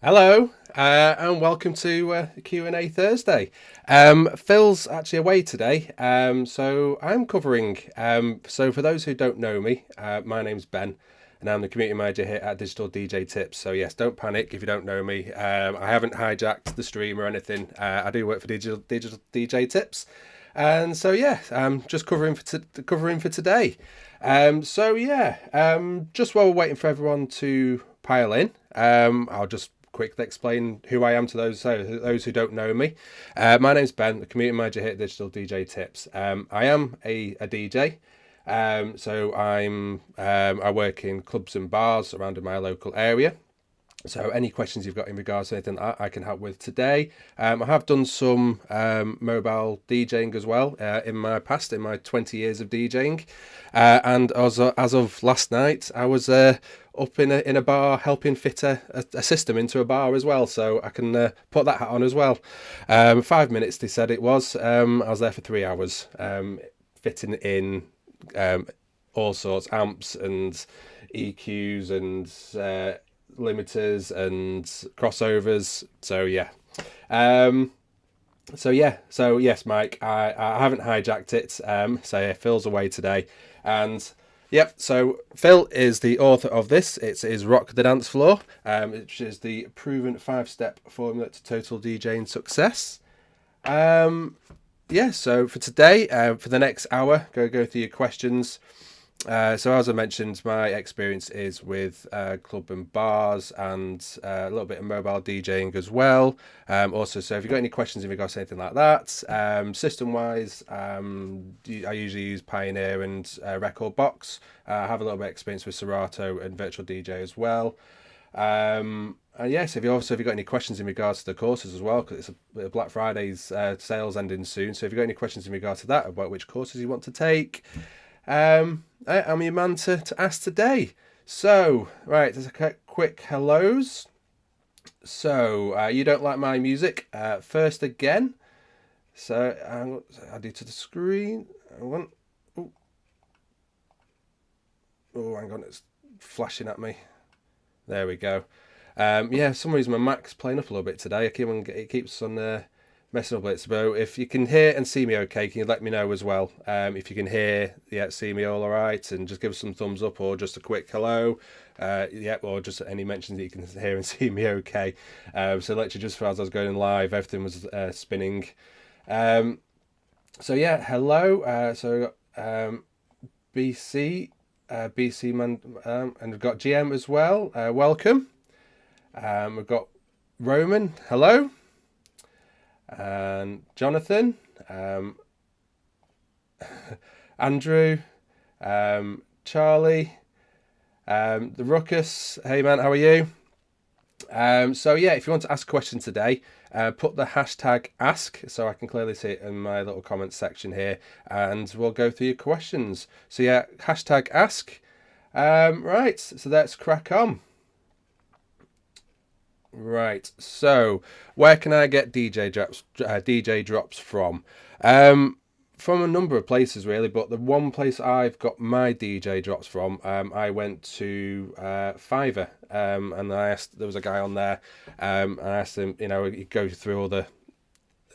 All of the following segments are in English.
Hello, and welcome to Q&A Thursday. Phil's actually away today, so I'm covering. So for those who don't know me, my name's Ben, and I'm the community manager here at Digital DJ Tips. So yes, don't panic if you don't know me. I haven't hijacked the stream or anything. I do work for Digital DJ Tips, and so yeah, I'm just covering for today. Just while we're waiting for everyone to pile in, I'll just quickly explain who I am to those who don't know me. My name's Ben, the community manager here at Digital DJ Tips. I am a DJ. I work in clubs and bars around in my local area. So any questions you've got in regards to anything that I can help with today. I have done some mobile DJing as well in my past, in my 20 years of DJing. And as of last night, I was up in a bar helping fit a system into a bar as well. So I can put that hat on as well. 5 minutes, they said it was. I was there for 3 hours fitting in all sorts, amps and EQs and limiters and crossovers. So yes, Mike, I haven't hijacked it. So yeah, Phil's away today, and yep. So Phil is the author of this. It is Rock the Dance Floor, which is the proven 5-step formula to total DJing success. So for today, for the next hour, go through your questions. So as I mentioned, my experience is with club and bars and a little bit of mobile DJing as well. Also, so if you've got any questions in regards to anything like that, system-wise, I usually use Pioneer and Rekordbox. I have a little bit of experience with Serato and Virtual DJ as well. And yes, if you've got any questions in regards to the courses as well, because it's Black Friday's sales ending soon. So if you've got any questions in regards to that, about which courses you want to take, I'm your man to ask today. So, right, there's a quick hellos. So, you don't like my music? First again. So, I'll do to the screen. Hang on. Oh, hang on, it's flashing at me. There we go. For some reason my Mac's playing up a little bit today. It keeps on messing up a bit. So if you can hear and see me okay, can you let me know as well? If you can see me all right, and just give us some thumbs up or just a quick hello. Or just any mentions that you can hear and see me okay. So literally just as I was going live, everything was spinning. Hello. BC. BC man, and we've got GM as well. Welcome. We've got Roman. Hello. And Jonathan. Andrew. Charlie. The Ruckus. Hey man, how are you? If you want to ask a question today, put the hashtag ask so I can clearly see it in my little comments section here, and we'll go through your questions. So yeah, hashtag ask. Right, so let's crack on. Right, so where can I get DJ drops from? From a number of places really, but the one place I've got my DJ drops from, I went to Fiverr, and there was a guy on there. I asked him, you go through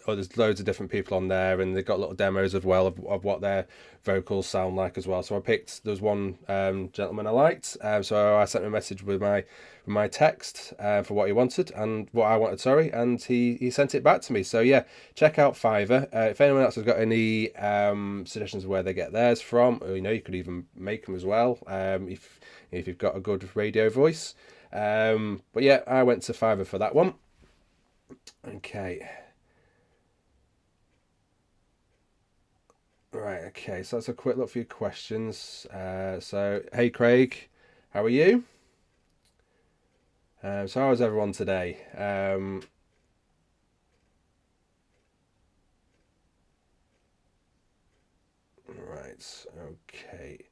there's loads of different people on there, and they've got little demos as well of what their vocals sound like as well. So there was one gentleman I liked, so I sent him a message with my text for what he wanted and what I wanted, and he sent it back to me. So yeah, check out Fiverr. If anyone else has got any suggestions of where they get theirs from, or, you could even make them as well, if you've got a good radio voice. But yeah, I went to Fiverr for that one. Okay. Right, okay, so that's a quick look for your questions. Hey Craig, how are you? So how is everyone today? Right, okay.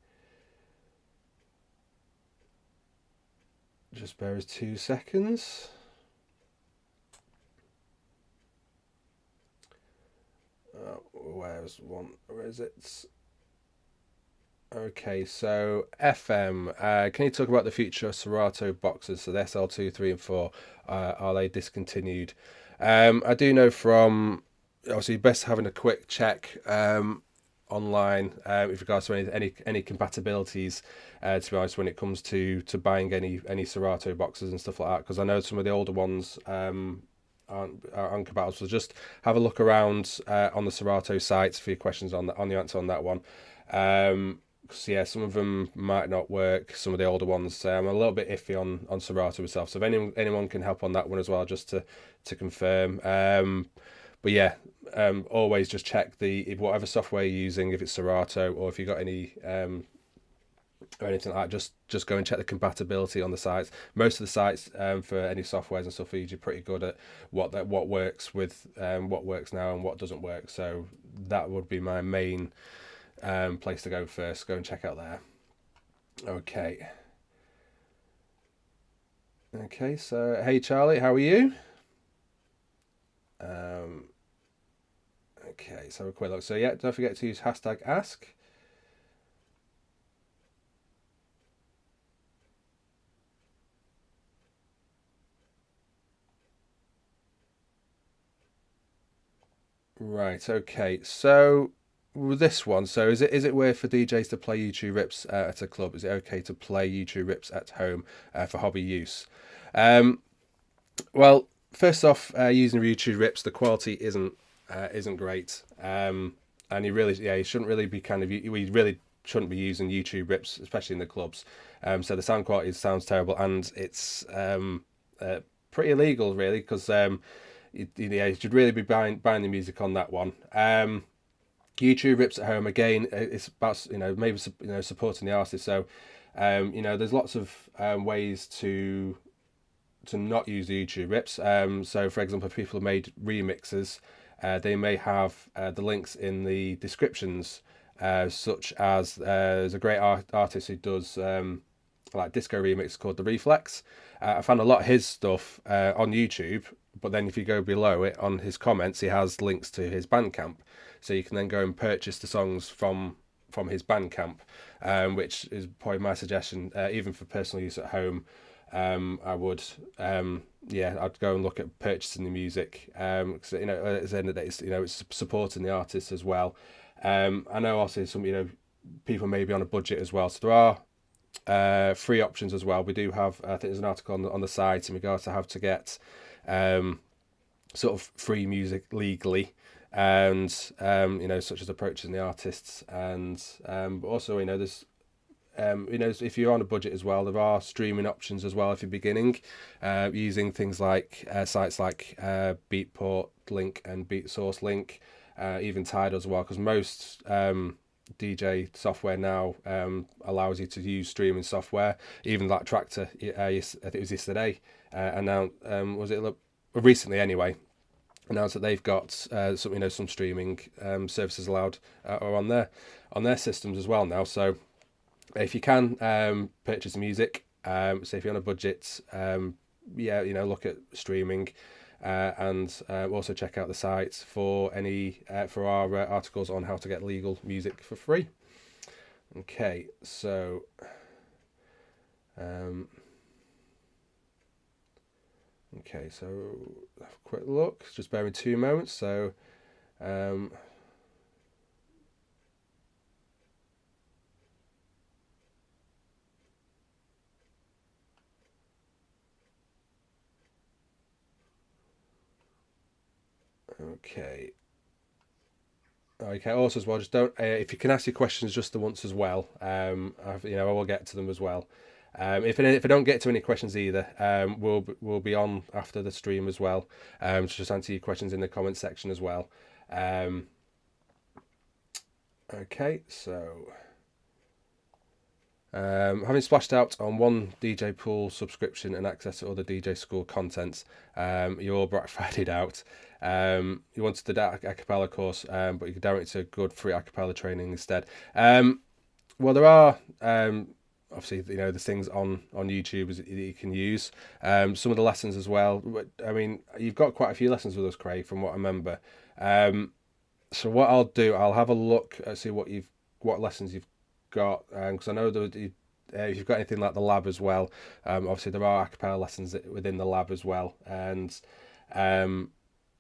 Just bear us 2 seconds. Where is it? Okay, so FM. Can you talk about the future of Serato boxes? So the SL2, 3, and 4. Are they discontinued? I do know from obviously best having a quick check online with regards to any compatibilities. To be honest, when it comes to buying any Serato boxes and stuff like that, because I know some of the older ones aren't compatible. So just have a look around on the Serato sites for your questions on the answer on that one. 'Cause, yeah, some of them might not work. Some of the older ones, I'm a little bit iffy on Serato myself. So if anyone can help on that one as well, just to confirm. But yeah, always just check if whatever software you're using, if it's Serato or if you've got any or anything like that, just go and check the compatibility on the sites. Most of the sites for any softwares and stuff are usually pretty good at what works with what works now and what doesn't work. So that would be my main place to go first. Go and check out there. Okay. Okay. So hey Charlie, how are you? Um, okay. So a quick look. So yeah, don't forget to use hashtag ask. Right. Okay. So with this one, so is it weird for DJs to play YouTube rips at a club? Is it okay to play YouTube rips at home for hobby use? Um, well, first off, using YouTube rips, the quality isn't great, and you shouldn't really be we really shouldn't be using YouTube rips, especially in the clubs. So the sound quality sounds terrible, and it's pretty illegal, really, because you should really be buying the music on that one. YouTube rips at home again. It's about maybe supporting the artist. So there's lots of ways to not use the YouTube rips. So for example, if people have made remixes, they may have the links in the descriptions, such as there's a great artist who does like disco remix called The Reflex. I found a lot of his stuff on YouTube, but then if you go below it on his comments, he has links to his Bandcamp, so you can then go and purchase the songs from his Bandcamp, which is probably my suggestion, even for personal use at home. I would, I'd go and look at purchasing the music, because at the end of the day, it's supporting the artist as well. I know also some people may be on a budget as well, so there are free options as well. We do have, I think there's an article on the site in regards to how to get sort of free music legally, and such as approaching the artists, and but also there's if you're on a budget as well, there are streaming options as well if you're beginning, using things like sites like Beatport Link and BeatSource Link, even Tidal as well, because most DJ software now allows you to use streaming software. Even like Traktor, I think it was yesterday, announced, was it recently anyway, announced that they've got some streaming services allowed or on their systems as well now. So if you can purchase music, so if you're on a budget, look at streaming, and also check out the sites for for our articles on how to get legal music for free. Okay, so have a quick look. Just bear with 2 moments. So okay. Okay. Also, as well, just don't. If you can ask your questions just the once as well, I will get to them as well. If I don't get to any questions either, we'll be on after the stream as well. To just answer your questions in the comment section as well. Okay. So. Having splashed out on one DJ pool subscription and access to other DJ school content, you're all Black Friday'd out. You wanted the a cappella course, but you could direct to good free a cappella training instead. Well, there are obviously there's things on YouTube that you can use. Some of the lessons as well. I mean, you've got quite a few lessons with us, Craig, from what I remember. So what I'll do, I'll have a look, see what lessons you've got, because I know that if you've got anything like the lab as well, obviously there are a cappella lessons within the lab as well, and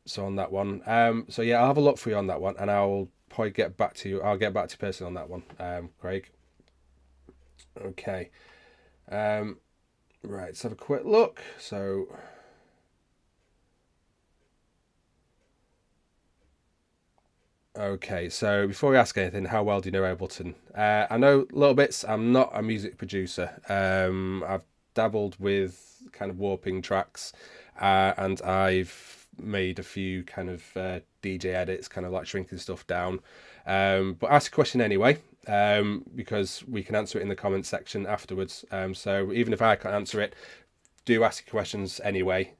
so on that one, so yeah, I'll have a look for you on that one, and I'll probably get back to you. I'll get back to you personally on that one, Craig. Okay, right, let's have a quick look. So. Okay, so before we ask anything, how well do you know Ableton? I know little bits. I'm not a music producer. I've dabbled with kind of warping tracks, and I've made a few kind of DJ edits, kind of like shrinking stuff down. But ask a question anyway, because we can answer it in the comments section afterwards. So even if I can't answer it, do ask your questions anyway.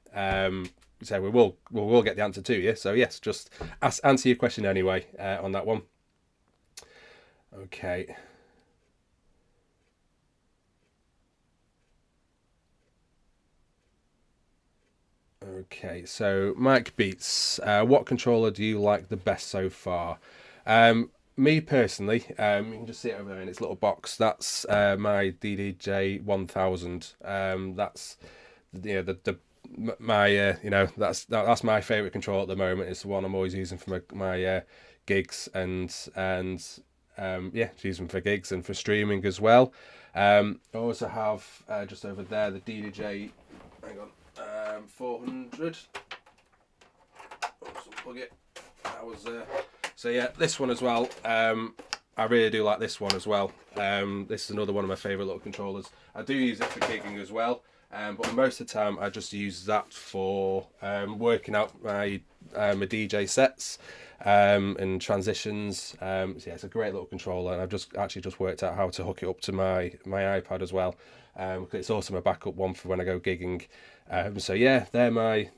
So we will get the answer to you. So yes, just answer your question anyway on that one. Okay. Okay, so Mike Beats, what controller do you like the best so far? Me personally, you can just see it over there in its little box. That's my DDJ 1000. That's the my that's my favorite control at the moment. It's the one I'm always using for my gigs and yeah, using for gigs and for streaming as well. I also have just over there the DDJ. Hang on, 400. Unplug it. That was so yeah, this one as well. I really do like this one as well. This is another one of my favourite little controllers. I do use it for gigging as well. But most of the time I just use that for working out my DJ sets and transitions. So yeah, it's a great little controller, and I've just worked out how to hook it up to my iPad as well. It's also my backup one for when I go gigging. So yeah, they're my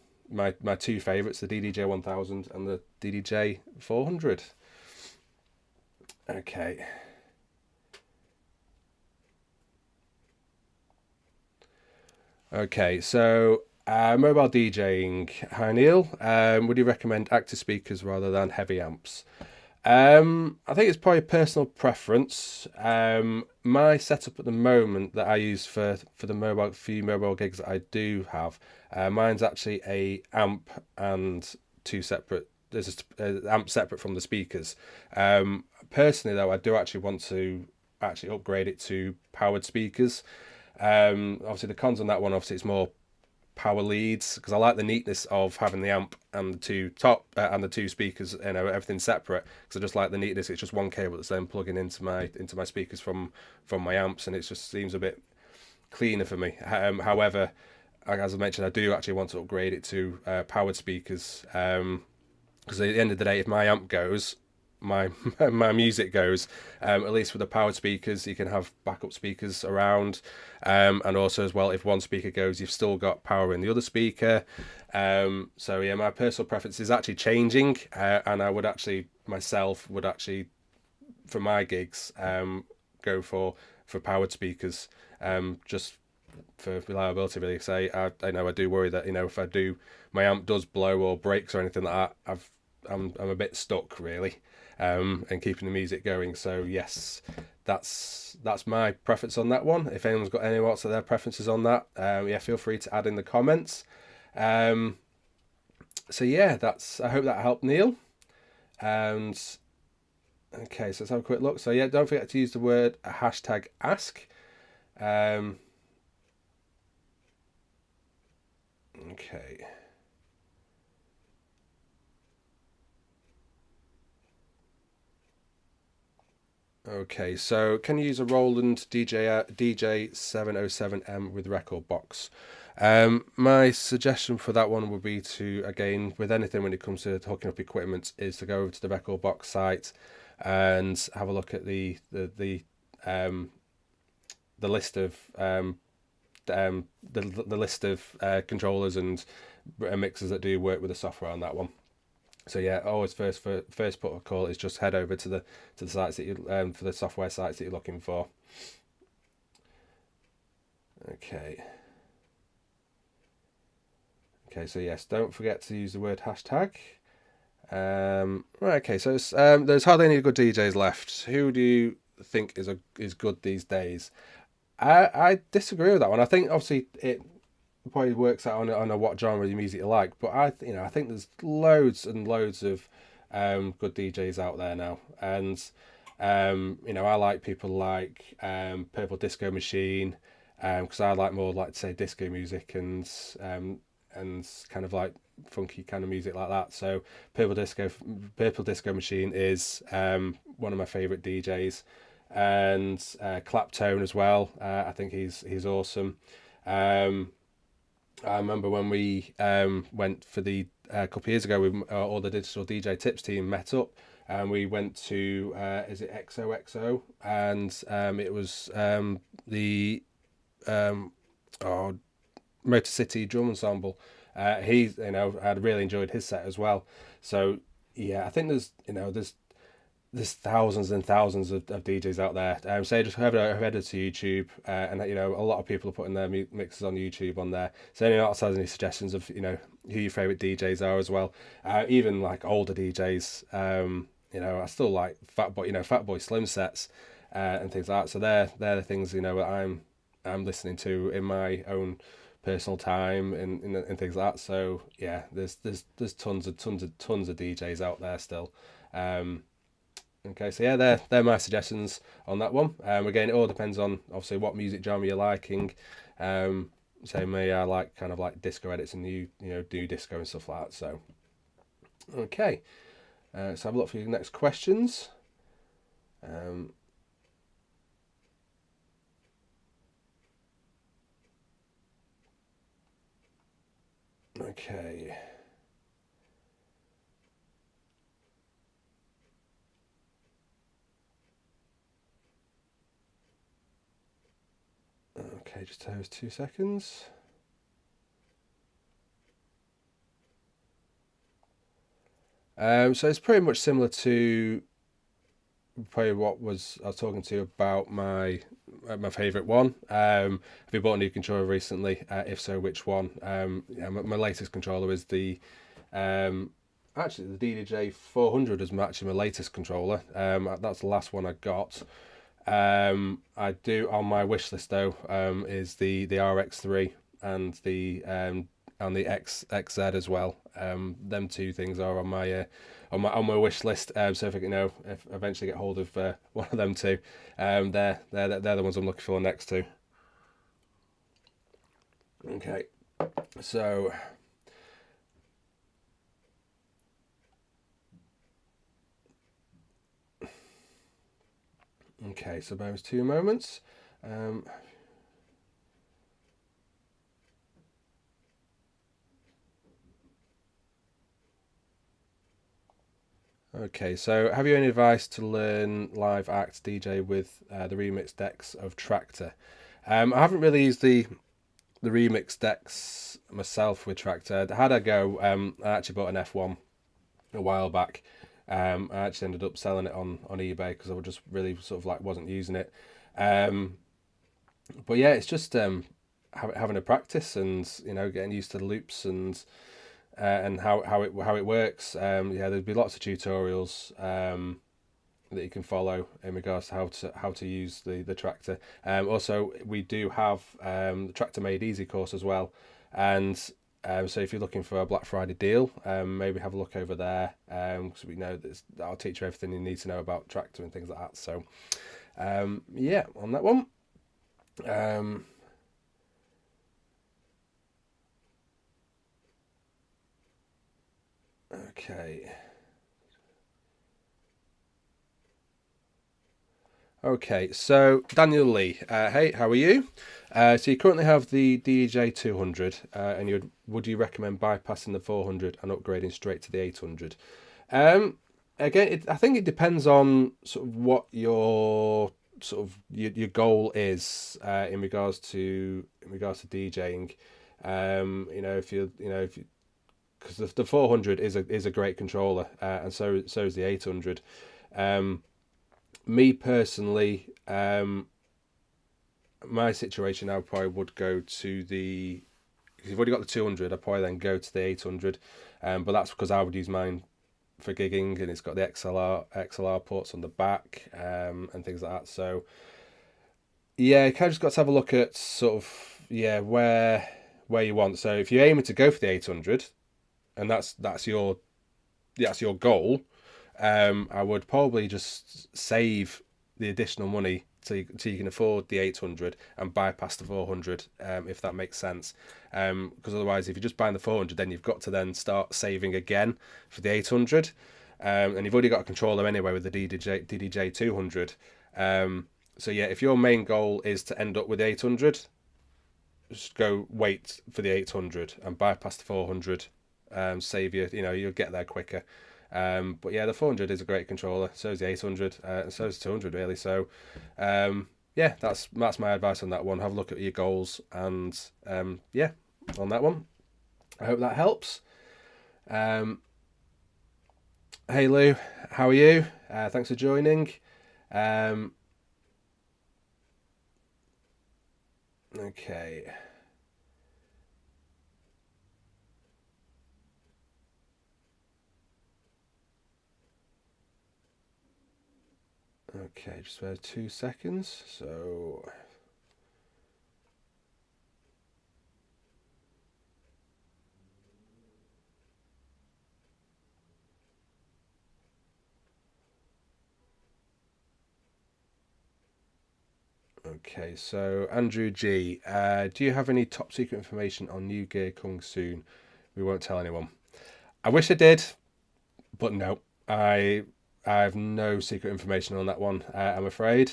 two favourites: the DDJ 1000 and the DDJ 400. Okay. Okay, so mobile DJing. Hi Neil. Would you recommend active speakers rather than heavy amps? I think it's probably a personal preference. My setup at the moment that I use for the few mobile gigs that I do have, mine's actually a amp and two separate. There's an amp separate from the speakers. Personally, though, I do actually want to actually upgrade it to powered speakers. Obviously the cons on that one, obviously it's more power leads, because I like the neatness of having the amp and the two top and the two speakers, everything separate, because I just like the neatness. It's just one cable that's then plugging into my speakers from my amps, and it just seems a bit cleaner for me. However, as I mentioned, I do actually want to upgrade it to powered speakers, because at the end of the day, if my amp goes, my my music goes. At least with the powered speakers, you can have backup speakers around, and also as well, if one speaker goes, you've still got power in the other speaker. So yeah, my personal preference is actually changing, and I would actually myself would actually for my gigs go for powered speakers, just for reliability, really. Say I know I do worry that if I do my amp does blow or breaks or anything like that, I'm a bit stuck really. And keeping the music going. So yes, that's my preference on that one. If anyone's got any else of their preferences on that, yeah, feel free to add in the comments. So yeah, I hope that helped, Neil. And okay, so let's have a quick look. So yeah, don't forget to use the word hashtag ask. Okay. Okay, so can you use a Roland DJ 707M with Rekordbox? My suggestion for that one would be to, again, with anything when it comes to hooking up equipment, is to go over to the Rekordbox site and have a look at the list of the list of controllers and mixers that do work with the software on that one. So yeah, always first port of call is just head over to the sites that you for the software sites that you're looking for. Okay. Okay, so yes, don't forget to use the word hashtag. Right, okay, so there's hardly any good DJs left. Who do you think is good these days. I disagree with that one. I think obviously it probably works out on a what genre of music you like, but I think there's loads and loads of good DJs out there now, and I like people like Purple Disco Machine, because I like more like say disco music and kind of like funky kind of music like that. So Purple Disco Machine is one of my favorite DJs, and Claptone as well. I think he's awesome. I remember when we went for the a couple of years ago, all the digital DJ tips team met up, and we went to is it XOXO, and it was the oh, Motor City Drum Ensemble. He's I'd really enjoyed his set as well. So yeah, I think there's thousands and thousands of DJs out there. So just head to YouTube, and a lot of people are putting their mixes on YouTube on there. So anyone else has any suggestions of who your favorite DJs are as well, even like older DJs. I still like Fatboy Slim sets, and things like that. So they're the things I'm listening to in my own personal time and things like that. So yeah, there's tons of DJs out there still. Okay, so yeah, they're my suggestions on that one. Again, it all depends on obviously what music genre you're liking. Say me, I like kind of like disco edits and do disco and stuff like that. So okay, so have a look for your next questions. Okay. Okay, just those 2 seconds. So it's pretty much similar to probably what I was talking to you about my favorite one. Have you bought a new controller recently? If so, which one? My latest controller is the actually the DDJ 400 is actually my latest controller. That's the last one I got. I do on my wish list though is the RX3 and the XZ as well. Them two things are on my wish list. So if I can if I eventually get hold of one of them two, they're the ones I'm looking for next to. Okay, so. Okay, so bear with 2 moments. Okay, so have you any advice to learn live act DJ with the remix decks of Traktor? I haven't really used the remix decks myself with Traktor. I had a go. I actually bought an F1 a while back. I actually ended up selling it on eBay because I just really sort of like wasn't using it. But yeah, it's just having a practice and getting used to the loops and how it works. Yeah, there'd be lots of tutorials that you can follow in regards to how to use the Traktor. Also, we do have the Traktor Made Easy course as well, and so if you're looking for a Black Friday deal, maybe have a look over there, because we know that'll teach you everything you need to know about Traktor and things like that. So yeah, on that one. Okay. Okay, so Daniel Lee, hey, how are you? So you currently have the DJ 200, and would you recommend bypassing the 400 and upgrading straight to the 800? Again, I think it depends on sort of what your your goal is in regards to DJing. If you because the 400 is a great controller, and so is the 800. Me personally, my situation, I probably would go to the. If you've already got the 200, I'd probably then go to the 800, but that's because I would use mine for gigging, and it's got the XLR ports on the back, and things like that. So yeah, you kind of just got to have a look at sort of where you want. So if you're aiming to go for the 800, and that's your goal, I would probably just save the additional money till you can afford the 800 and bypass the 400, if that makes sense. Because otherwise, if you're just buying the 400, then you've got to then start saving again for the 800, and you've already got a controller anyway with the DDJ 200. So yeah, if your main goal is to end up with 800, just go wait for the 800 and bypass the 400. Save you'll get there quicker. But yeah, the 400 is a great controller. So is the 800, and so is the 200 really. So yeah, that's my advice on that one. Have a look at your goals, and yeah, on that one. I hope that helps. Hey Lou, how are you? Thanks for joining. Okay. Okay, just for 2 seconds. So okay, so Andrew G, do you have any top secret information on new gear coming soon? We won't tell anyone. I wish I did, but no, I have no secret information on that one. I'm afraid.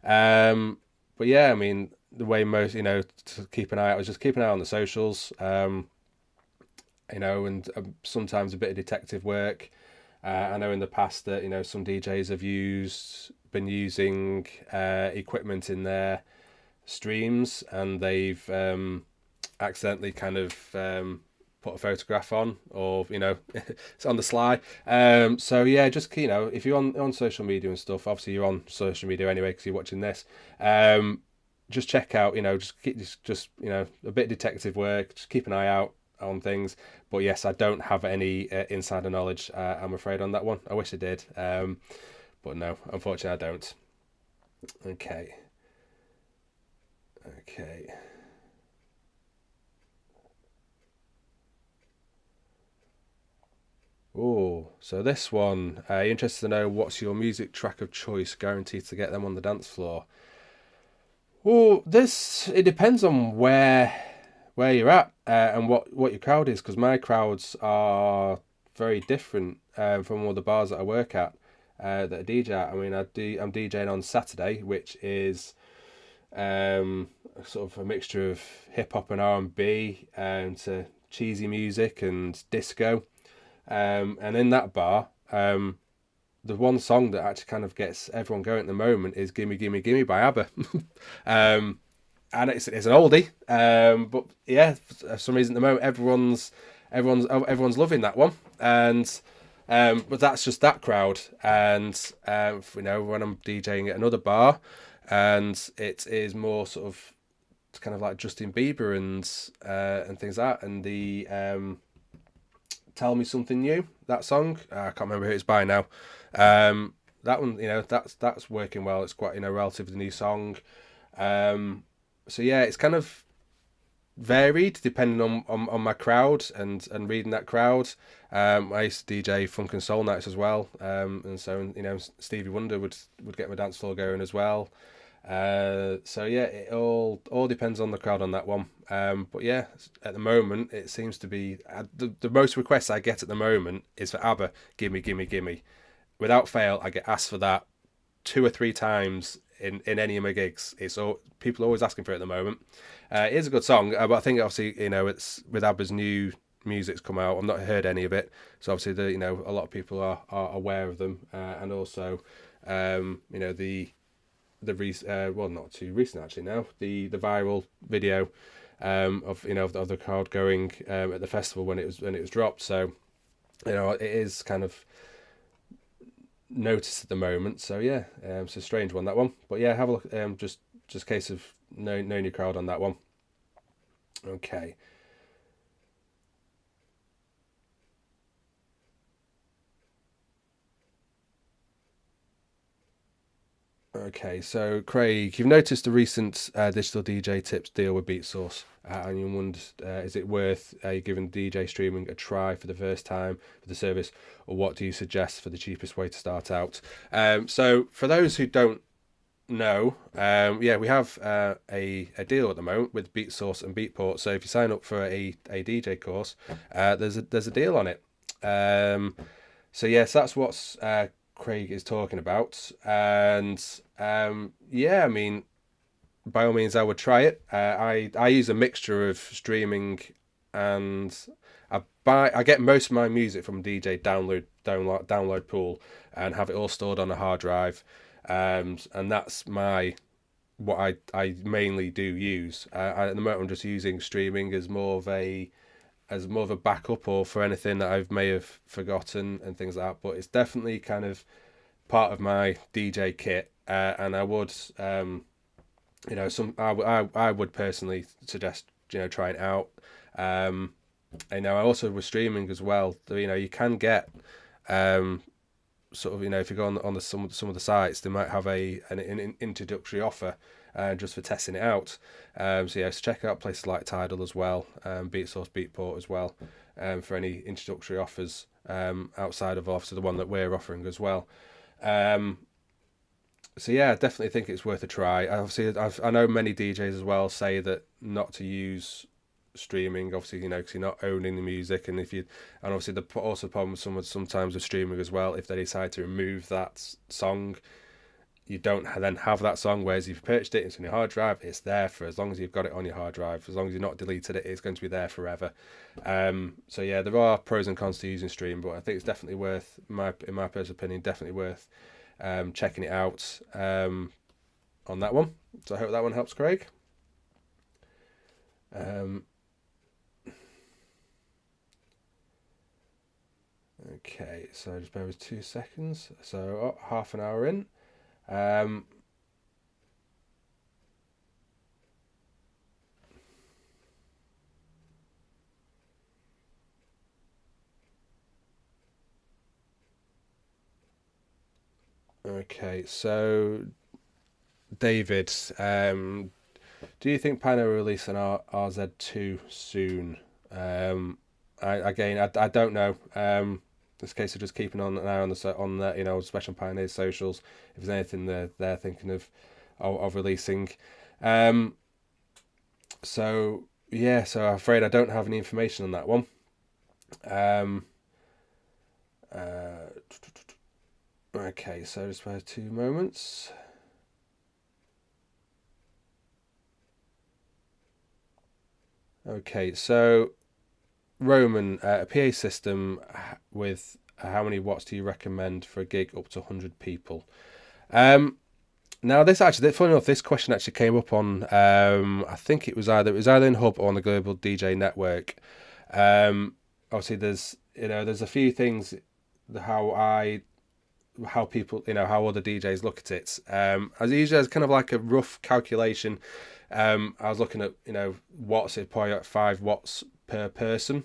But yeah, I mean, the way most, to keep an eye out is just keep an eye on the socials. And sometimes a bit of detective work. I know in the past that some DJs have been using equipment in their streams, and they've accidentally kind of put a photograph on, or it's on the sly. So yeah, just if you're on social media and stuff, obviously you're on social media anyway because you're watching this. Just check out, just a bit of detective work. Just keep an eye out on things. But yes, I don't have any insider knowledge, I'm afraid, on that one. I wish I did, but no, unfortunately I don't. Okay. Oh, so this one, interested to know what's your music track of choice, guaranteed to get them on the dance floor. Well, it depends on where you're at, and what your crowd is, because my crowds are very different from all the bars that I work at, that I DJ at. I mean, I'm DJing on Saturday, which is sort of a mixture of hip hop and R&B, to cheesy music and disco. And in that bar, the one song that actually kind of gets everyone going at the moment is "Gimme Gimme Gimme" by ABBA. And it's an oldie, but yeah, for some reason at the moment everyone's loving that one, and but that's just that crowd. And when I'm DJing at another bar, and it is more sort of kind of like Justin Bieber and things like that, and the "Tell Me Something New," that song, I can't remember who it's by now. That one, that's working well. It's quite relatively new song. So yeah, it's kind of varied depending on my crowd and reading that crowd. I used to DJ funk and soul nights as well, and so Stevie Wonder would get my dance floor going as well. So yeah, it all depends on the crowd on that one. But yeah, at the moment it seems to be the most requests I get at the moment is for ABBA, "Gimme Gimme Gimme." Without fail, I get asked for that 2 or 3 times in any of my gigs. It's all people are always asking for it at the moment. It is a good song, but I think obviously it's with ABBA's new music's come out. I've not heard any of it, so obviously a lot of people are aware of them, and also well, not too recent actually now, the viral video of the crowd going at the festival when it was dropped. So it is kind of noticed at the moment. So yeah, it's a strange one, that one. But yeah, have a look. Just case of no new crowd on that one. Okay. Okay, so Craig, you've noticed the recent digital DJ tips deal with BeatSource, and you wondered, is it worth giving DJ streaming a try for the first time for the service, or what do you suggest for the cheapest way to start out? So for those who don't know, yeah, we have a deal at the moment with BeatSource and Beatport. So if you sign up for a DJ course, there's a deal on it. So yes, that's what's Craig is talking about, and yeah, I mean, by all means, I would try it. I use a mixture of streaming, and I get most of my music from DJ download pool, and have it all stored on a hard drive, and that's what I mainly do use. At the moment, I'm just using streaming as more of a backup or for anything that I may have forgotten and things like that. But it's definitely kind of part of my DJ kit, and I would, I would personally suggest trying it out. I also with streaming as well. You can get sort of if you go on some of the sites, they might have an introductory offer just for testing it out. So check out places like Tidal as well, BeatSource, Beatport as well, for any introductory offers outside of obviously the one that we're offering as well. So yeah, I definitely think it's worth a try. Obviously, I know many DJs as well say that not to use streaming, obviously, because you're not owning the music, and obviously the also problem sometimes with streaming as well, if they decide to remove that song, you don't then have that song. Whereas if you purchased it, it's on your hard drive, it's there for as long as you've got it on your hard drive. As long as you've not deleted it, it's going to be there forever. So yeah, there are pros and cons to using stream, but I think it's definitely worth, in my personal opinion, definitely worth checking it out on that one. So I hope that one helps, Craig. Okay, so just bear with 2 seconds. So half an hour in. Okay, so David, do you think Pioneer will release an RZ2 soon? I don't know. This case of just keeping an eye on the Special Pioneers socials if there's anything they're thinking of releasing. So yeah, so I'm afraid I don't have any information on that one. Okay, so just for 2 moments. Okay, so Roman, a PA system with how many watts do you recommend for a gig up to 100 people? Now this actually, funny enough, this question actually came up on I think it was either in Hub or on the Global DJ Network. Obviously, there's a few things how people how other DJs look at it. As usually as kind of like a rough calculation. I was looking at watts. It's probably like 5 watts per person.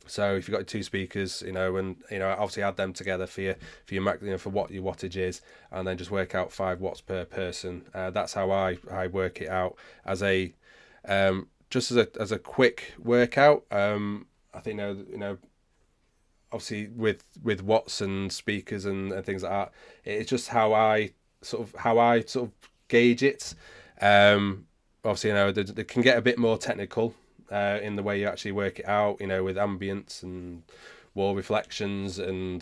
So if you've got 2 speakers, and obviously add them together for your max, for what your wattage is, and then just work out 5 watts per person. That's how I work it out as a just as a quick workout. I think obviously with watts and speakers and things like that, it's just how I sort of gauge it. Obviously, they can get a bit more technical in the way you actually work it out, with ambience and wall reflections and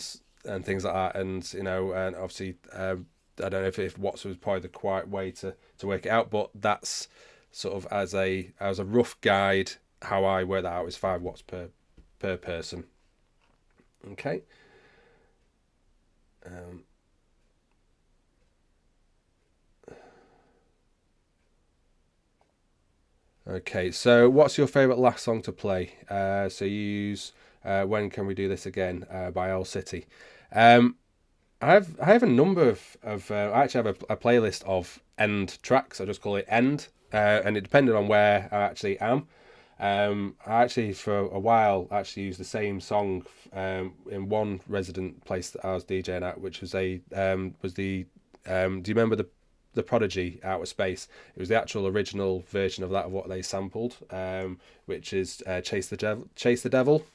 things like that. And and obviously, I don't know if watts was probably the quiet way to work it out, but that's sort of as a rough guide. How I work that out is 5 watts per person. Okay. Okay, so what's your favourite last song to play? So you use When Can We Do This Again by Owl City. I have a number of I actually have a playlist of end tracks. I just call it end, and it depended on where I actually am. I actually for a while actually used the same song in one resident place that I was DJing at, which was do you remember the Prodigy Outer Space. It was the actual original version of that, of what they sampled, which is Chase the Devil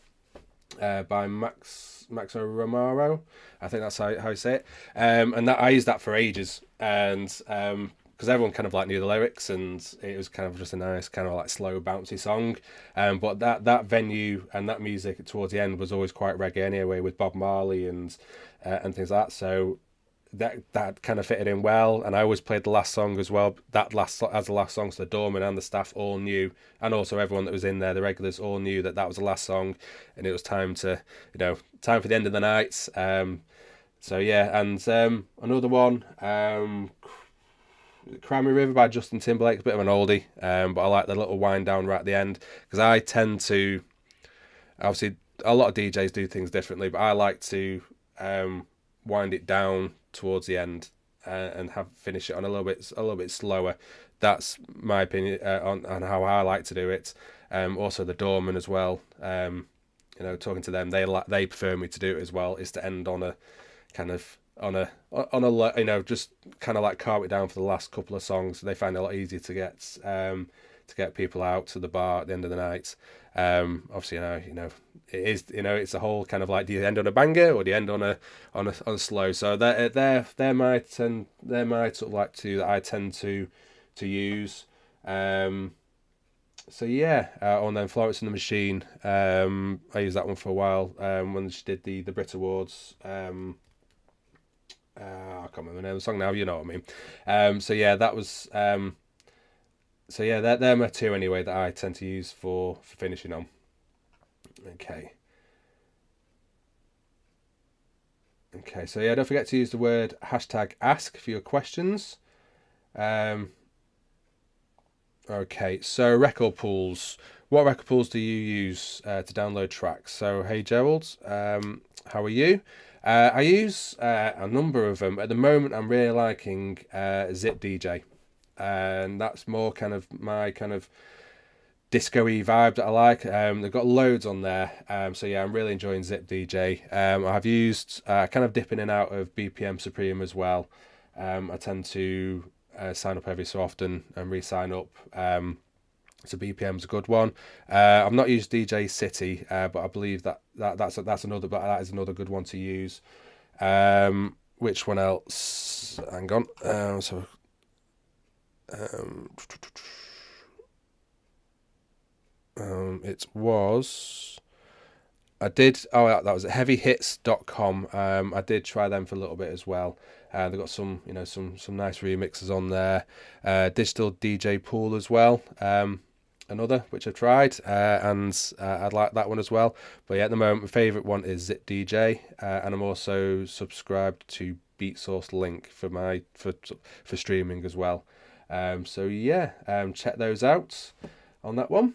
by Max Romero. I think that's how you say it. And that I used that for ages, and because everyone kind of like knew the lyrics, and it was kind of just a nice kind of like slow bouncy song. But that venue and that music towards the end was always quite reggae anyway, with Bob Marley and things like that. So that kind of fitted in well, and I always played the last song as well. That last as the last song, so the doorman and the staff all knew, and also everyone that was in there, the regulars, all knew that that was the last song, and it was time to, time for the end of the night. So yeah, and another one, Cry Me River by Justin Timberlake, a bit of an oldie, but I like the little wind down right at the end, because I tend to, obviously a lot of DJs do things differently, but I like to wind it down towards the end and finish it on a little bit slower. That's my opinion on how I like to do it. Also the doorman as well. Talking to them, they prefer me to do it as well. Is to end on a kind of on a just kind of like calm it down for the last couple of songs. They find it a lot easier to get people out to the bar at the end of the night. Obviously, it is, it's a whole kind of like, do you end on a banger or do you end on a slow? So they're my sort of like two that I tend to use. So yeah, and then Florence and the Machine. I used that one for a while when she did the Brit Awards. I can't remember the name of the song now. You know what I mean. So yeah, that was. So yeah, they're my two anyway that I tend to use for finishing on. Okay. So yeah, don't forget to use the word #ask for your questions. Okay, so record pools. What record pools do you use to download tracks? So hey Gerald, how are you? I use a number of them. At the moment, I'm really liking Zip DJ. And that's more kind of my kind of disco-y vibe that I like. They've got loads on there. So yeah, I'm really enjoying Zip DJ. I've used kind of dipping in and out of BPM Supreme as well. I tend to sign up every so often and re-sign up. So BPM's a good one. I've not used DJ City, but I believe that's another. But that is another good one to use. Which one else? Hang on. It was. I did. Oh, that was heavyhits.com. I did try them for a little bit as well. They've got some nice remixes on there. Digital DJ Pool as well. Another which I've tried, and I'd like that one as well. But yeah, at the moment, my favourite one is Zip DJ, and I'm also subscribed to BeatSource Link for streaming as well. So yeah, check those out on that one.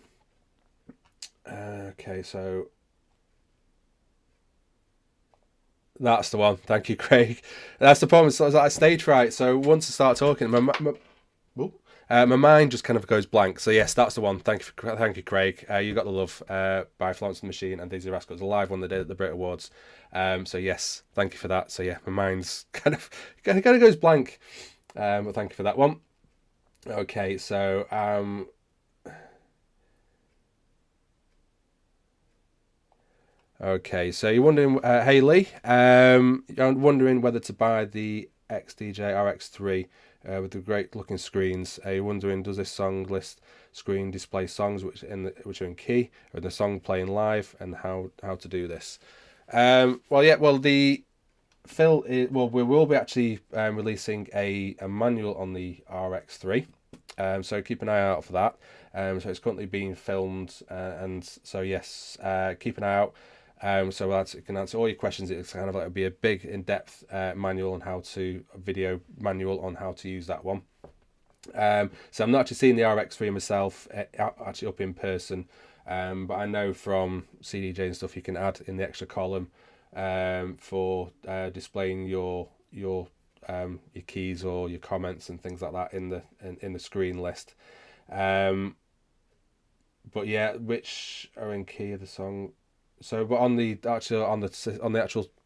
Okay, so that's the one. Thank you, Craig. That's the problem. So I stage fright. So once I start talking, my mind just kind of goes blank. So yes, that's the one. Thank you, Craig. You got the love by Florence and the Machine and Daisy Rascal. It was a live one they did at the Brit Awards. So yes, thank you for that. So yeah, my mind's kind of goes blank. But thank you for that one. Okay, so you're wondering, hey Lee, you're wondering whether to buy the XDJ RX3 with the great looking screens. You're wondering, does this song list screen display songs which are in key, or the song playing live, and how to do this? We will be actually releasing a manual on the RX3. So keep an eye out for that. So it's currently being filmed, and so yes, keep an eye out. So it can answer all your questions. It's kind of like, it'll be a big in-depth manual on video manual on how to use that one. So I'm not actually seeing the RX3 myself actually up in person, but I know from CDJ and stuff you can add in the extra column for displaying your keys or your comments and things like that in the screen list. But yeah, which are in key of the song. But on the actual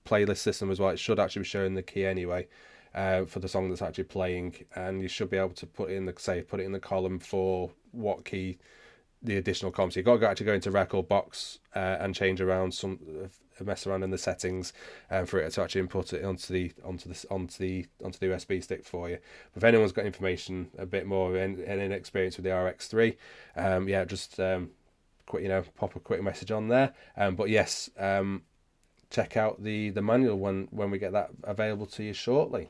playlist system as well, it should actually be showing the key anyway. for the song that's actually playing, and you should be able to put in the column for what key the additional comps. You've got to actually go into Rekordbox and change around mess around in the settings for it to actually input it onto the USB stick for you. But if anyone's got information a bit more and experience with the RX3, just pop a quick message on there. But yes, check out the manual when we get that available to you shortly.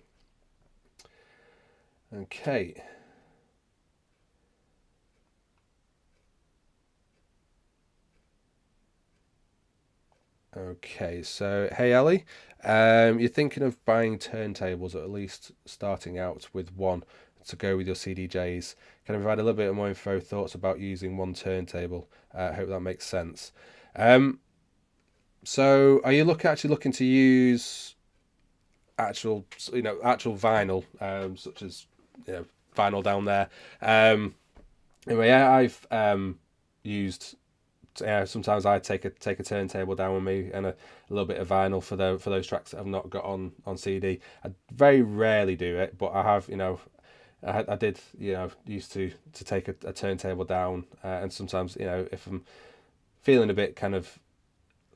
Okay. Okay, so hey Ali, you're thinking of buying turntables, or at least starting out with one to go with your CDJs. Can I provide a little bit more thoughts about using one turntable? I hope that makes sense. So are you actually looking to use actual vinyl, such as vinyl down there? Anyway, I've used. Sometimes I take a turntable down with me and a little bit of vinyl for those tracks that I've not got on CD. I very rarely do it, but I have I did used to take a turntable down, and sometimes if I'm feeling a bit kind of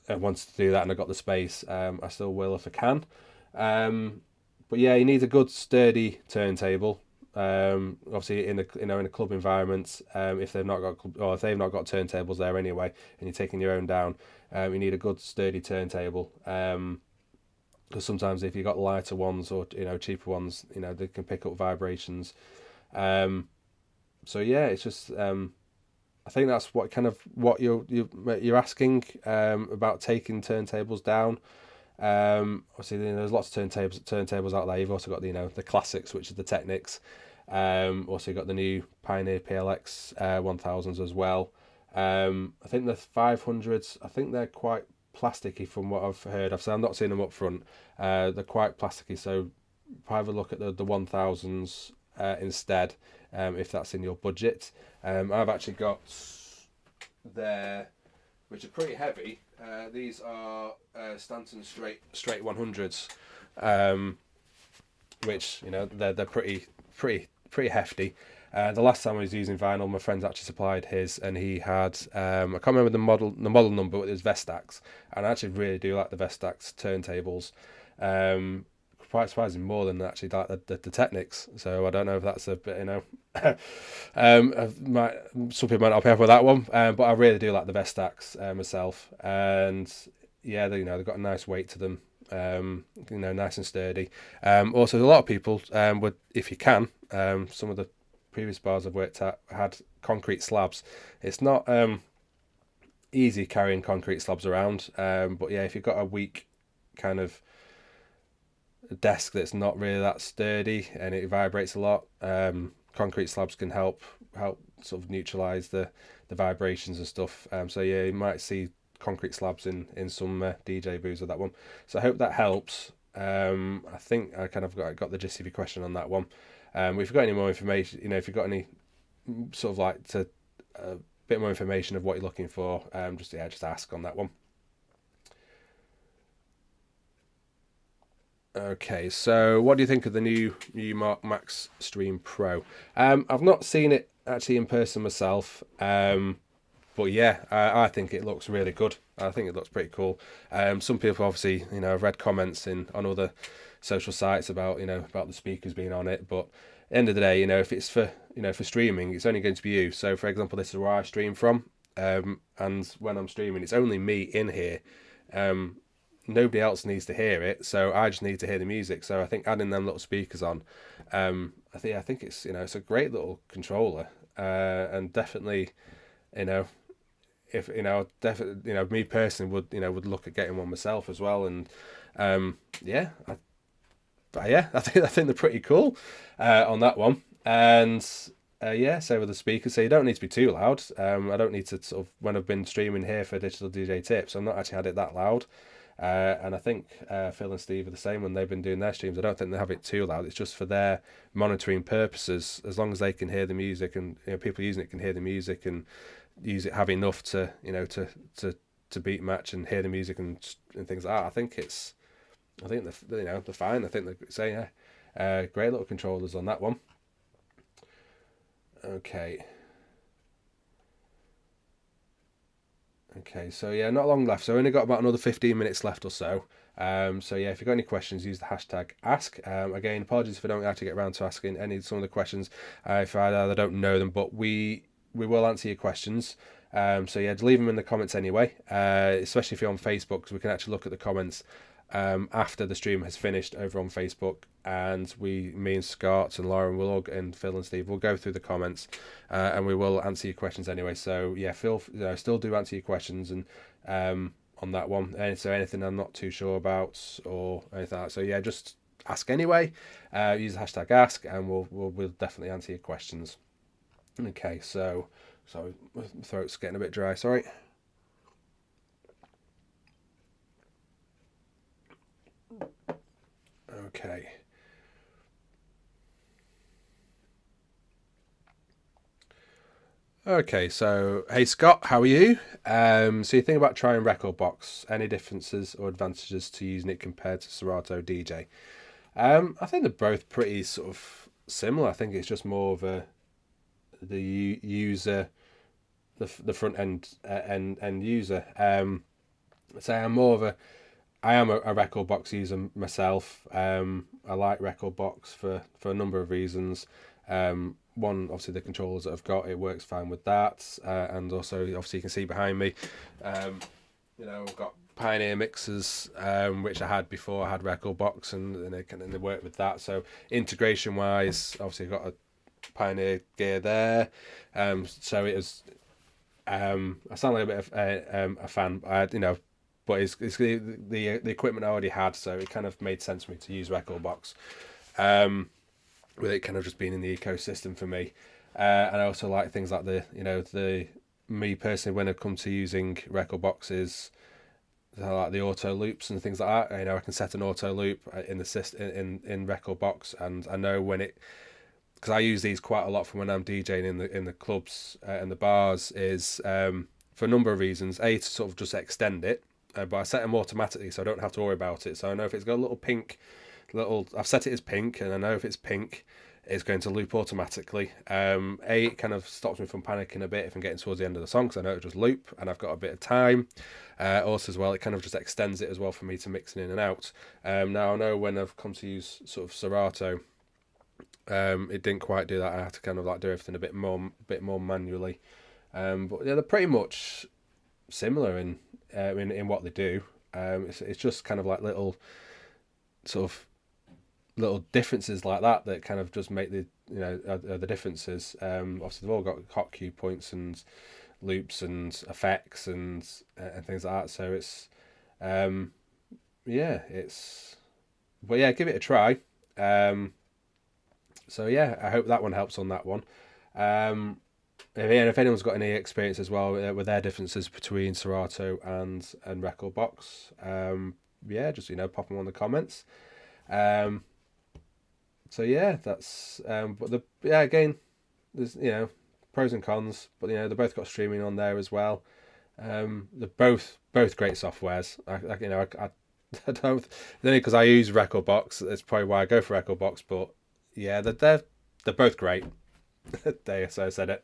wants to do that and I've got the space, I still will if I can. But yeah, you need a good sturdy turntable. Obviously in a club environment, if they've not got turntables there anyway, and you're taking your own down, you need a good sturdy turntable. Because sometimes if you've got lighter ones or cheaper ones, they can pick up vibrations. So yeah, it's just I think that's what you're asking about taking turntables down. Obviously, there's lots of turntables out there. You've also got the classics, which are the Technics. Also, you've got the new Pioneer PLX 1000s as well. I think the 500s, I think they're quite plasticky from what I've heard. I've not seen them up front. They're quite plasticky, so have a look at the 1000s instead, if that's in your budget. I've actually got there, which are pretty heavy. These are Stanton straight 100s, which they're pretty hefty. The last time I was using vinyl, my friend's actually supplied his, and he had I can't remember the model number, but it was Vestax, and I actually really do like the Vestax turntables. Quite surprising, more than actually like the Technics. So I don't know if that's a bit some people might not be happy with that one, but I really do like the Vestax myself, and yeah, they've got a nice weight to them, nice and sturdy. Also, a lot of people would, if you can, some of the previous bars I've worked at had concrete slabs. It's not easy carrying concrete slabs around, but yeah, if you've got a weak kind of desk that's not really that sturdy and it vibrates a lot, concrete slabs can help sort of neutralize the vibrations and stuff. So yeah, you might see concrete slabs in some DJ booths with that one. So I hope that helps. I think I kind of got the gist of your question on that one. If you've got any more information, if you've got any sort of like a bit more information of what you're looking for, just ask on that one. Okay, so what do you think of the new Max Stream Pro? I've not seen it actually in person myself, but yeah, I think it looks really good. I think it looks pretty cool. Some people obviously, I've read comments on other social sites about about the speakers being on it, but at the end of the day, if it's for streaming, it's only going to be you. So for example, this is where I stream from, and when I'm streaming, it's only me in here. Nobody else needs to hear it, so I just need to hear the music. So I think adding them little speakers on, I think it's it's a great little controller, and definitely, if definitely me personally would look at getting one myself as well. And yeah, I think they're pretty cool on that one. And yeah, so with the speakers, so you don't need to be too loud. I don't need to sort of, when I've been streaming here for Digital DJ Tips, I've not actually had it that loud. And I think Phil and Steve are the same when they've been doing their streams. I don't think they have it too loud. It's just for their monitoring purposes. As long as they can hear the music, and people using it can hear the music and use it, have enough to to beat match and hear the music and things like that. I think they're fine. I think they're saying, yeah. Great little controllers on that one. Okay. Okay, so yeah, not long left. So only got about another 15 minutes left or so. So yeah, if you've got any questions, use the hashtag ask. Again, apologies if I don't actually get around to asking some of the questions. If I either don't know them, but we will answer your questions. So yeah, just leave them in the comments anyway, especially if you're on Facebook, because we can actually look at the comments after the stream has finished over on Facebook, and me and Scott and Lauren will all, and Phil and Steve will go through the comments, and we will answer your questions anyway. So yeah, still do answer your questions and on that one. And so anything I'm not too sure about or anything like that. So yeah, just ask anyway. Use the hashtag ask, and we'll definitely answer your questions. Okay, so sorry, my throat's getting a bit dry. Sorry. Okay. Okay, so hey Scott, how are you? So you think about trying Rekordbox? Any differences or advantages to using it compared to Serato DJ? I think they're both pretty sort of similar. I think it's just more of the user, the front end user. So I am a Rekordbox user myself. I like Rekordbox for a number of reasons. One, obviously the controllers that I've got, it works fine with that, and also obviously you can see behind me, I've got Pioneer mixers, which I had before I had Rekordbox, and they work with that. So integration wise, obviously I've got a Pioneer gear there, so it was. I sound like a bit of a fan, but it's the equipment I already had, so it kind of made sense for me to use Rekordbox. With it kind of just being in the ecosystem for me, and I also like things like the me personally, when it comes to using Rekordboxes, I like the auto loops and things like that. I can set an auto loop in the system in Rekordbox, and I know when it, because I use these quite a lot from when I'm DJing in the clubs and the bars, is for a number of reasons. A, to sort of just extend it, but I set them automatically so I don't have to worry about it. So I know if it's got a little pink, I've set it as pink, and I know if it's pink, it's going to loop automatically. It kind of stops me from panicking a bit if I'm getting towards the end of the song, because I know it'll just loop and I've got a bit of time. Also as well, it kind of just extends it as well for me to mix in and out. Now I know when I've come to use sort of Serato, it didn't quite do that. I had to kind of like do everything a bit more manually. But yeah, they're pretty much similar in what they do. It's just kind of like little sort of little differences like that kind of just make the differences. Obviously they've all got hot cue points and loops and effects and things like that. So it's but yeah, give it a try. So yeah, I hope that one helps on that one. If anyone's got any experience as well with their differences between Serato and Rekordbox, just pop them on the comments. So yeah, that's again, there's pros and cons, but they've both got streaming on there as well. They're both great softwares. I don't, only because I use Rekordbox, that's probably why I go for Rekordbox. But yeah, they're both great. There, so I said it.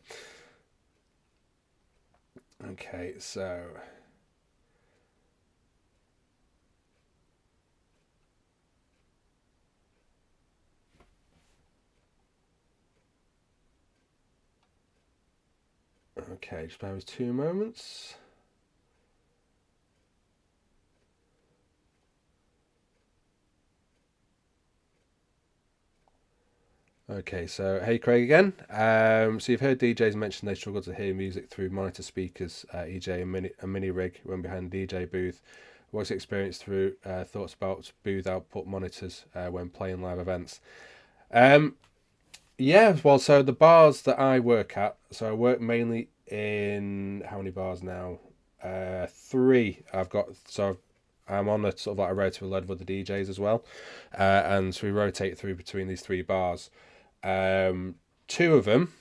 Okay, so. Okay, just bear with 2 moments. Okay, so hey Craig again. So you've heard DJs mention they struggle to hear music through monitor speakers, EJ and mini rig when behind the DJ booth. What's your experience through thoughts about booth output monitors when playing live events? Yeah, well, so the bars that I work at, so I work mainly in how many bars now? 3. I'm on a sort of like a rota with a load of other DJs as well, and so we rotate through between these 3 bars. 2 of them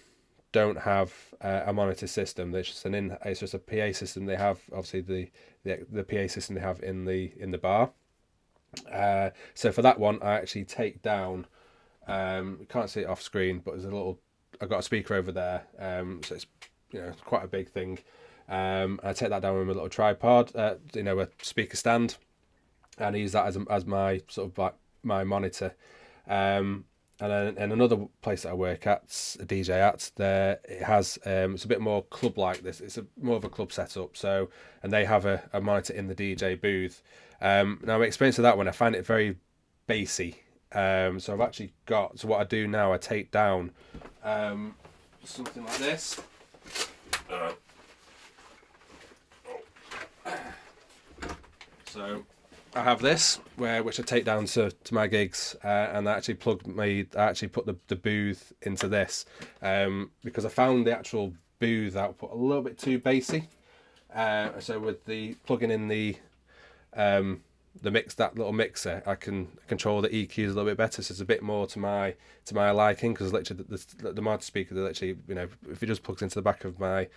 don't have a monitor system. It's just a PA system. They have obviously the PA system they have in the bar. So for that one, I actually take down You can't see it off screen, but there's a little. I've got a speaker over there, so it's quite a big thing. I take that down with my little tripod, a speaker stand, and I use that as my sort of like my monitor. And then in another place that I work at, a DJ at, there it has it's a bit more club like this. It's more of a club setup. So, and they have a monitor in the DJ booth. Now my experience of that one, I find it very bassy. So I've actually got. So what I do now, I take down something like this. So I have this which I take down to my gigs, and I actually put the booth into this, because I found the actual booth output a little bit too bassy. So with the plugging in the that little mixer, I can control the EQs a little bit better, so it's a bit more to my liking, because literally the monitor speaker, literally, if it just plugs into the back of my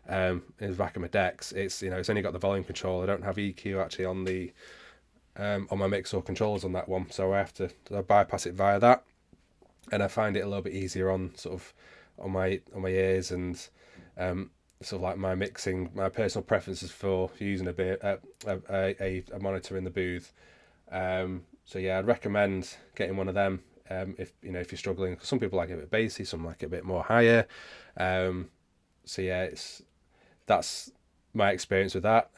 in the back of my decks, it's it's only got the volume control. I don't have EQ actually on my mixer controls on that one, so I have to bypass it via that, and I find it a little bit easier on sort of on my ears, and sort of like my mixing, my personal preferences for using a monitor in the booth. So yeah, I'd recommend getting one of them if if you're struggling. Cause some people like it a bit bassy, some like it a bit more higher. So yeah, that's my experience with that.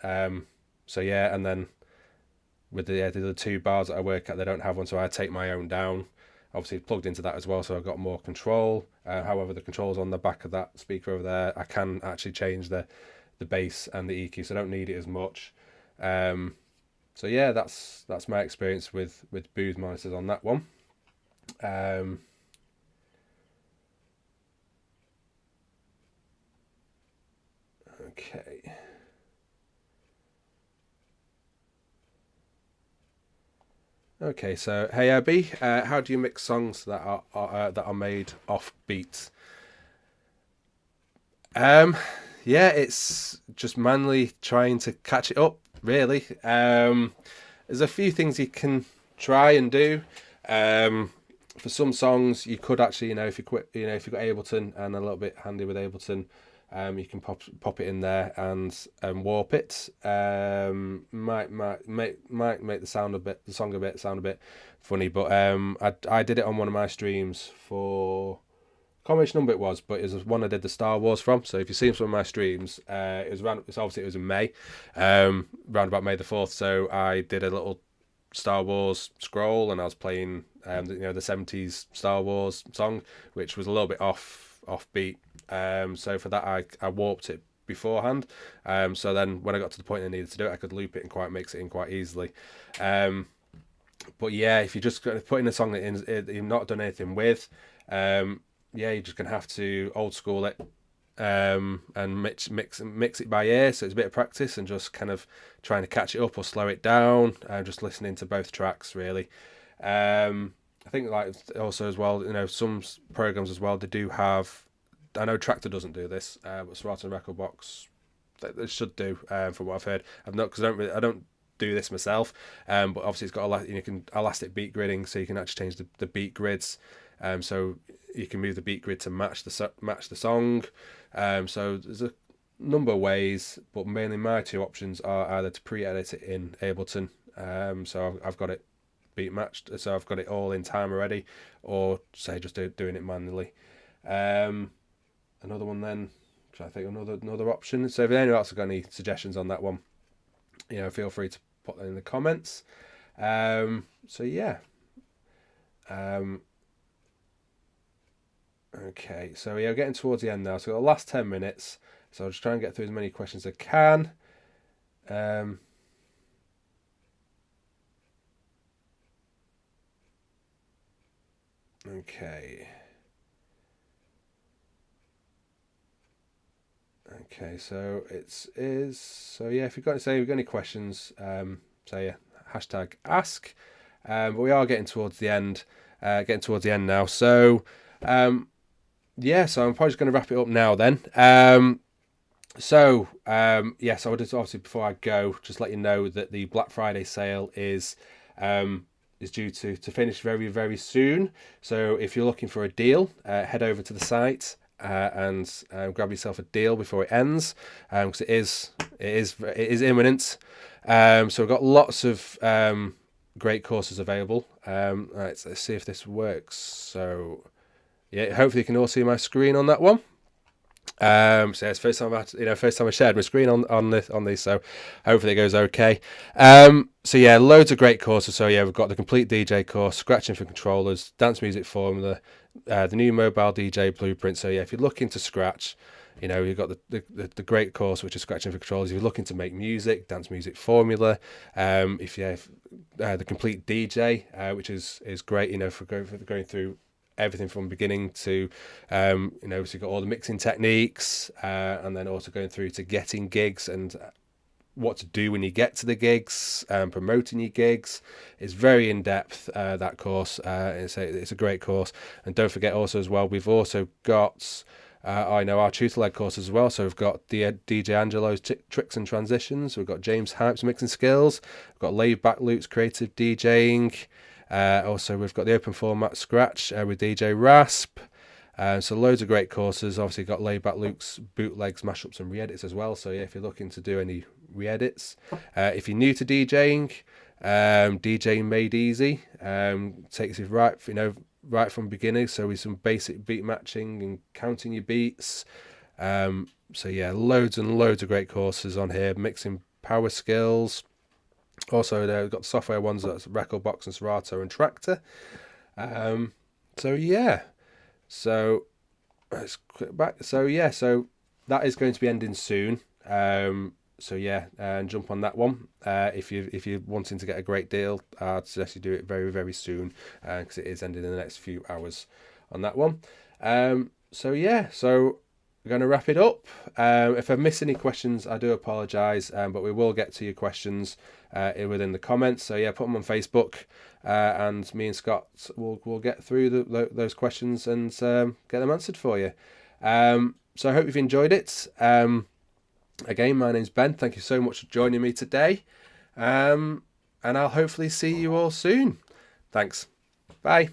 So yeah, and then with the two bars that I work at, they don't have one, so I take my own down. Obviously plugged into that as well, so I've got more control. However, the controls on the back of that speaker over there, I can actually change the bass and the EQ, so I don't need it as much. So yeah, that's my experience with booth monitors on that one. Okay. Okay, so hey Abby, how do you mix songs that are made off beats? Yeah, it's just manually trying to catch it up, really. There's a few things you can try and do. For some songs, you could actually, if you quit, if you've got Ableton and a little bit handy with Ableton, you can pop it in there and warp it. Might make the song sound a bit funny, but I did it on one of my streams for. I can't remember which number it was, but it was one I did the Star Wars from. So if you've seen some of my streams, it was in May, round about May the 4th. So I did a little Star Wars scroll, and I was playing the 70s Star Wars song, which was a little bit off beat. So for that I warped it beforehand. So then when I got to the point I needed to do it, I could loop it and mix it in quite easily. But yeah, if you're just putting a song that you've not done anything with, yeah, you're just gonna have to old school it, and mix it by ear. So it's a bit of practice and just kind of trying to catch it up or slow it down, and just listening to both tracks really. I think like also as well, some programs as well, they do have. I know Traktor doesn't do this, but Serato and Rekordbox they should do, from what I've heard. I've not because I don't do this myself, but obviously it's got elastic beat gridding, so you can actually change the beat grids. So you can move the beat grid to match the song. So there's a number of ways, but mainly my two options are either to pre-edit it in Ableton. So I've got it beat matched, so I've got it all in time already, or say just doing it manually. Another one then, I think another option. So if anyone else has got any suggestions on that one, feel free to put that in the comments. So yeah. Okay, so we are getting towards the end now. So the last 10 minutes. So I'll just try and get through as many questions as I can. Okay. Okay, so yeah, if you've got any questions, say hashtag ask. But we are getting towards the end. Now. So yeah, so I'm probably just going to wrap it up now then. So yeah, so I would just obviously before I go, just let you know that the Black Friday sale is is due to finish very, very soon. So if you're looking for a deal, head over to the site and grab yourself a deal before it ends, because it is imminent. So we've got lots of great courses available. Right, so let's see if this works. So yeah, hopefully you can all see my screen on that one. So it's first time I shared my screen on these, so hopefully it goes okay. So yeah, loads of great courses. So yeah, we've got the complete DJ course, scratching for controllers, dance music formula, the new mobile DJ blueprint. So yeah, if you're looking to scratch, you've got the great course, which is scratching for controllers. If you're looking to make music, dance music formula. If you have the complete DJ, which is great, for going through everything from beginning to, so you've got all the mixing techniques, and then also going through to getting gigs and what to do when you get to the gigs, promoting your gigs. It's very in depth, that course. It's a great course. And don't forget also as well, we've also got our tutor-led course as well. So we've got the DJ Angelo's tricks and transitions. We've got James Hype's mixing skills. We've got laid back loops, creative DJing. Also, we've got the open format scratch with DJ Rasp. So loads of great courses. Obviously, got layback loops, bootlegs, mashups, and re-edits as well. So yeah, if you're looking to do any re-edits, if you're new to DJing, DJing Made Easy takes you right from beginning. So with some basic beat matching and counting your beats. So yeah, loads and loads of great courses on here. Mixing power skills. Also, they've got software ones, that's Rekordbox and Serato and Traktor. So yeah, so let's click back. So yeah, so that is going to be ending soon. So yeah, and jump on that one. If you're wanting to get a great deal, I'd suggest you do it very, very soon, because it is ending in the next few hours on that one. So yeah, so we're going to wrap it up. If I've missed any questions, I do apologise, but we will get to your questions within the comments. So yeah, put them on Facebook, and me and Scott will get through those questions and get them answered for you. So I hope you've enjoyed it. Again, my name's Ben. Thank you so much for joining me today, and I'll hopefully see you all soon. Thanks. Bye.